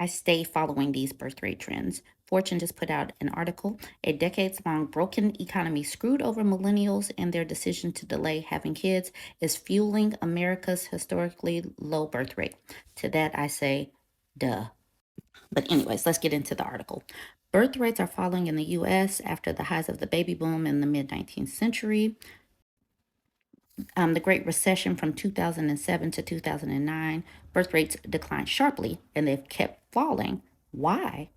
I stay following these birth rate trends. Fortune just put out an article. A decades long broken economy screwed over millennials, and their decision to delay having kids is fueling America's historically low birth rate. To that, I say, duh. But, anyways, let's get into the article. Birth rates are falling in the US after the highs of the baby boom in the mid 19th century. The Great Recession from 2007 to 2009, birth rates declined sharply and they've kept falling. Why?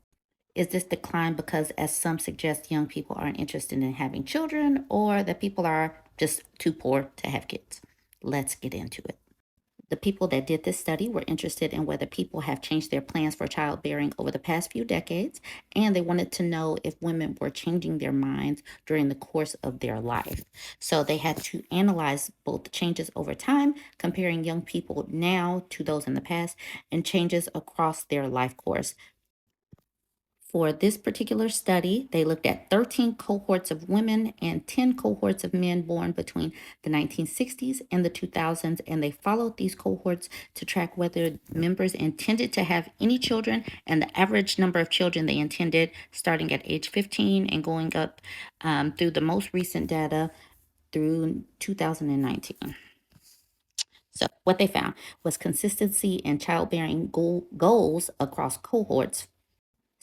Is this decline because, as some suggest, young people aren't interested in having children or that people are just too poor to have kids? Let's get into it. The people that did this study were interested in whether people have changed their plans for childbearing over the past few decades, and they wanted to know if women were changing their minds during the course of their life. So they had to analyze both the changes over time, comparing young people now to those in the past, and changes across their life course. For this particular study, they looked at 13 cohorts of women and 10 cohorts of men born between the 1960s and the 2000s, and they followed these cohorts to track whether members intended to have any children and the average number of children they intended, starting at age 15 and going up through the most recent data through 2019. So, what they found was consistency in childbearing goals across cohorts.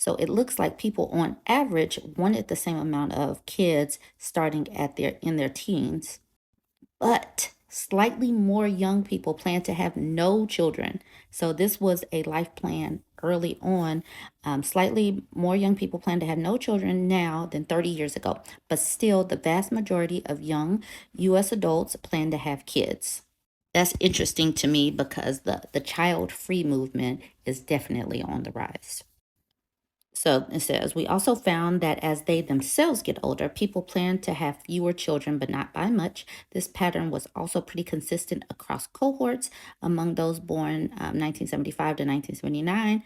So it looks like people on average wanted the same amount of kids starting at their teens, but slightly more young people plan to have no children. So this was a life plan early on. Slightly more young people plan to have no children now than 30 years ago, but still the vast majority of young US adults plan to have kids. That's interesting to me because the child free movement is definitely on the rise. So it says, we also found that as they themselves get older, people plan to have fewer children, but not by much. This pattern was also pretty consistent across cohorts among those born 1975 to 1979.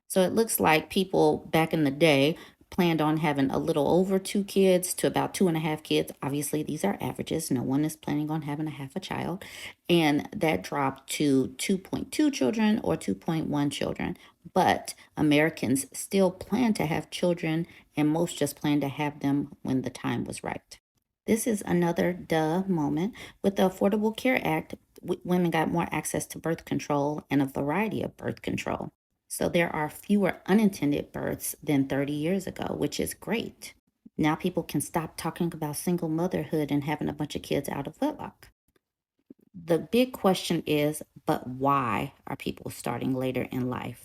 So it looks like people back in the day planned on having a little over two kids to about two and a half kids. Obviously, these are averages. No one is planning on having a half a child. And that dropped to 2.2 children or 2.1 children. But Americans still plan to have children, and most just plan to have them when the time was right. This is another duh moment. With the Affordable Care Act, women got more access to birth control and a variety of birth control. So there are fewer unintended births than 30 years ago, which is great. Now people can stop talking about single motherhood and having a bunch of kids out of wedlock. The big question is, but why are people starting later in life?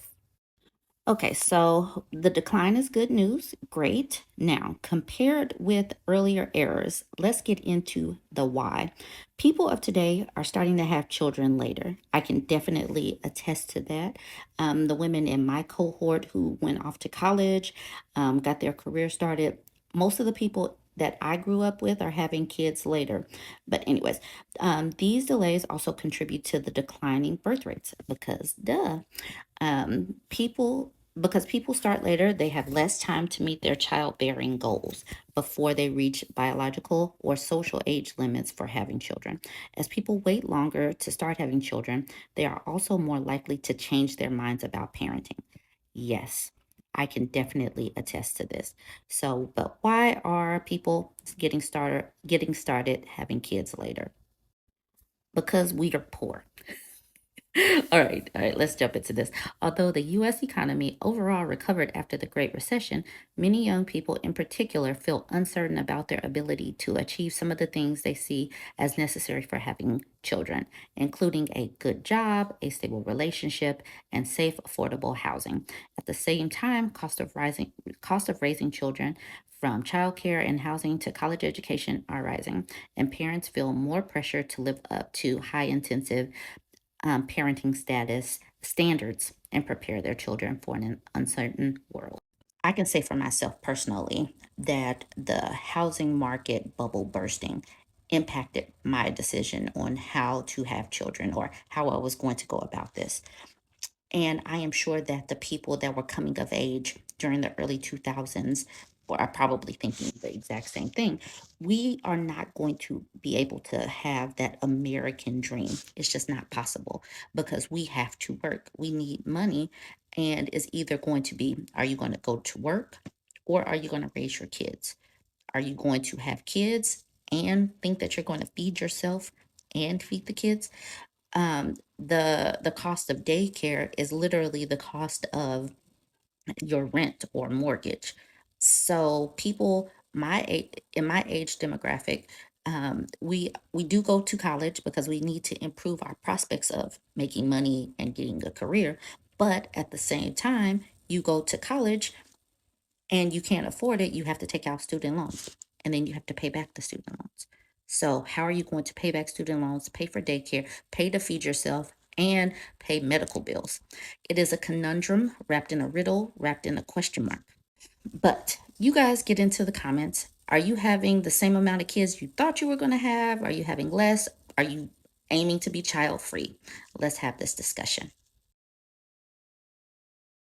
Okay, so the decline is good news. Great. Now, compared with earlier errors, let's get into the why. People of today are starting to have children later. I can definitely attest to that. The women in my cohort who went off to college, got their career started, most of the people that I grew up with are having kids later. But, anyways, these delays also contribute to the declining birth rates because, duh, people because people start later, they have less time to meet their childbearing goals before they reach biological or social age limits for having children. As people wait longer to start having children, they are also more likely to change their minds about parenting. Yes, I can definitely attest to this. So, but why are people getting started having kids later? Because we are poor. All right, let's jump into this. Although the US economy overall recovered after the Great Recession, many young people in particular feel uncertain about their ability to achieve some of the things they see as necessary for having children, including a good job, a stable relationship, and safe, affordable housing. At the same time, cost of raising children from childcare and housing to college education are rising, and parents feel more pressure to live up to high intensive parenting status standards and prepare their children for an uncertain world. I can say for myself personally that the housing market bubble bursting impacted my decision on how to have children or how I was going to go about this. And I am sure that the people that were coming of age during the early 2000s are probably thinking the exact same thing. We are not going to be able to have that American dream. It's just not possible because we have to work. We need money. And is either going to be, are you going to go to work or are you going to raise your kids? Are you going to have kids and think that you're going to feed yourself and feed the kids? The cost of daycare is literally the cost of your rent or mortgage. So people my age in my age demographic, we do go to college because we need to improve our prospects of making money and getting a career. But at the same time, you go to college and you can't afford it, you have to take out student loans and then you have to pay back the student loans. So, how are you going to pay back student loans, pay for daycare, pay to feed yourself, and pay medical bills? It is a conundrum wrapped in a riddle, wrapped in a question mark. But you guys get into the comments. Are you having the same amount of kids you thought you were going to have? Are you having less? Are you aiming to be child free? Let's have this discussion.